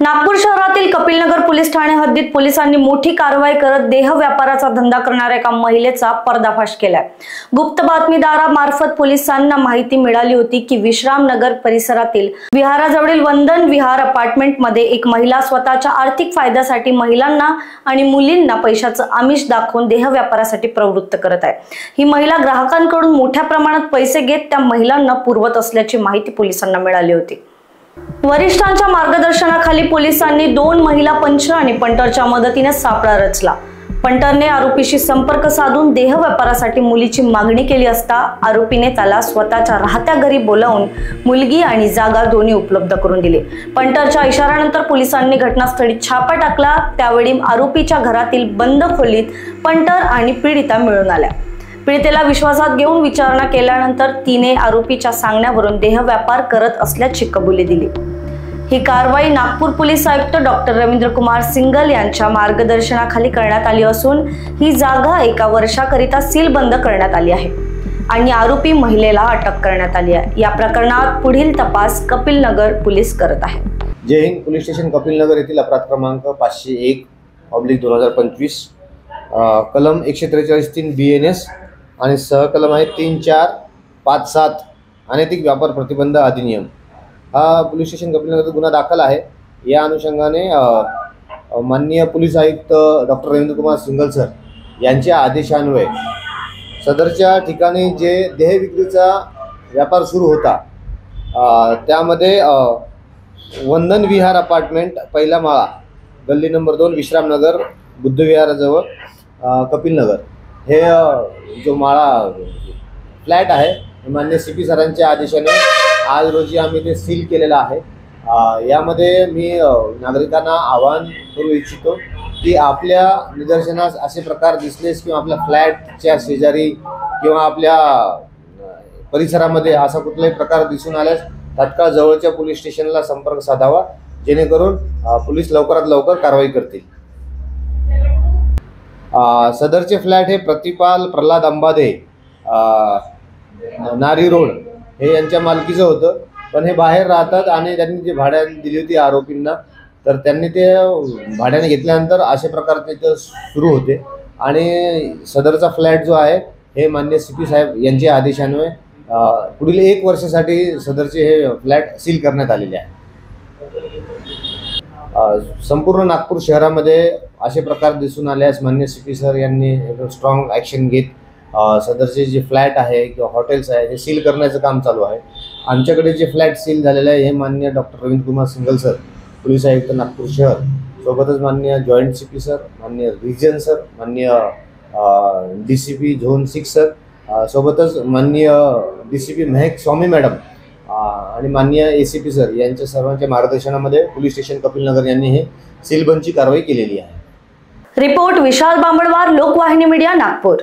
नागपूर शहरातील कपिलनगर पोलीस ठाणे हद्दीत पोलिसांनी मोठी कारवाई करत देह व्यापाराचा धंदा करणाऱ्या एका महिलेचा पर्दाफाश केलाय। गुप्त बातमीदारामार्फत पोलिसांना माहिती मिळाली होती की विश्रामनगर परिसरातील विहाराजवळील वंदन विहार अपार्टमेंट मध्ये एक महिला स्वतःच्या आर्थिक फायद्यासाठी महिलांना आणि मुलींना पैशाचं आमिष दाखवून देह व्यापारासाठी प्रवृत्त करत आहे। ही महिला ग्राहकांकडून मोठ्या प्रमाणात पैसे घेत त्या महिलांना पुरवत असल्याची माहिती पोलिसांना मिळाली होती। वरिष्ठांच्या मार्गदर्शनाखाली पोलिसांनी 2 महिला पंच आणि पंटरच्या मदतीने सापळा रचला। पंटरने आरोपीशी संपर्क साधून देह व्यापारासाठी मुलीची मागणी केली असता आरोपीने त्याला स्वतःच्या राहत्या घरी बोलावून मुलगी आणि जागा दोन्ही उपलब्ध करून दिली। पंटरच्या इशाऱ्यानंतर पोलिसांनी घटनास्थळी छापा टाकला। त्यावेळी आरोपीच्या घरातील बंद खोलीत पंटर आणि पीडिता मिळून आल्या। पीडितेला विश्वासात घेऊन विचारणा केल्यानंतर तिने आरोपीच्या सांगण्यावरून देह व्यापार करत असल्याची कबुली दिली। ही कारवाई नागपूर पोलीस आयुक्त डॉक्टर रवींद्र कुमार सिंगल यांच्या मार्गदर्शनाखाली करण्यात आली असून ही जागा 1 वर्षाकरिता सील बंद करण्यात आली आहे आणि आरोपी महिलेला अटक करण्यात आली आहे। या प्रकरणात पुढील तपास कपिलनगर पोलीस करत आहे। जय हिंद। पोलीस स्टेशन कपिलनगर येथील अपराध क्रमांक 501/2025 कलम 143(3) BNS आणि सहकलम आहे 3-4-5-7 अनैतिक व्यापार प्रतिबंध अधिनियम हा पोलीस स्टेशन कपिलनगर गुन्हा दाखल आहे। या अनुषंगाने माननीय पोलीस आयुक्त doctor Ravindra Kumar single sir यांच्या आदेशान्वये सदरच्या ठिकाणी जे देह विक्रीचा व्यापार सुरू होता त्यामध्ये वंदन विहार अपार्टमेंट पहिला माळा गल्ली नंबर 2 विश्रामनगर बुद्ध विहाराजवळ कपिलनगर हे जो माळा फ्लॅट आहे माननीय CP सरांच्या आदेशाने आज रोजी आम्ही ते सील केलेला आहे। यामध्ये मी नागरिकांना आवाहन करू इच्छितो की आपल्या निदर्शनास असे प्रकार दिसलेस किंवा आपल्या फ्लॅटच्या शेजारी किंवा आपल्या परिसरामध्ये असा कुठलाही प्रकार दिसून आल्यास तात्काळ जवळच्या पोलीस स्टेशनला संपर्क साधावा, जेणेकरून पोलीस लवकरात लवकर कारवाई करतील। सदरचे फ्लॅट हे प्रतिपाल प्रल्हाद अंबादे नारी रोड हे यांच्या मालकीचं होतं, पण हे बाहेर राहतात आणि त्यांनी जे भाड्याने दिली होती आरोपींना तर त्यांनी ते भाड्याने घेतल्यानंतर असे प्रकार तिथं सुरू होते आणि सदरचा फ्लॅट जो आहे हे माननीय CP साहेब यांच्या आदेशान्वये पुढील 1 वर्षासाठी सदरचे हे फ्लॅट सील करण्यात आलेले आहे। संपूर्ण नागपूर शहरामध्ये असे प्रकार दिसून आल्यास माननीय CP सर यांनी स्ट्रॉंग ॲक्शन घेत सदरचे जे फ्लॅट आहे किंवा हॉटेल्स आहे हे सील करण्याचं काम चालू आहे। आमच्याकडे जे फ्लॅट सील झालेले आहे हे माननीय doctor Ravindra Kumar single sir police आयुक्त नागपूर शहर सोबतच माननीय जॉईंट CP सर, माननीय रिजन सर, माननीय DCP झोन 6 सर सोबतच माननीय DCP महक स्वामी मॅडम आणि माननीय ACP सर यांच्या सर्वांच्या मार्गदर्शनामध्ये पोलीस स्टेशन कपिलनगर यांनी हे सीलबंदची कारवाई केलेली आहे। रिपोर्ट विशाल बांबडवार, लोकवाहिनी मीडिया, नागपूर।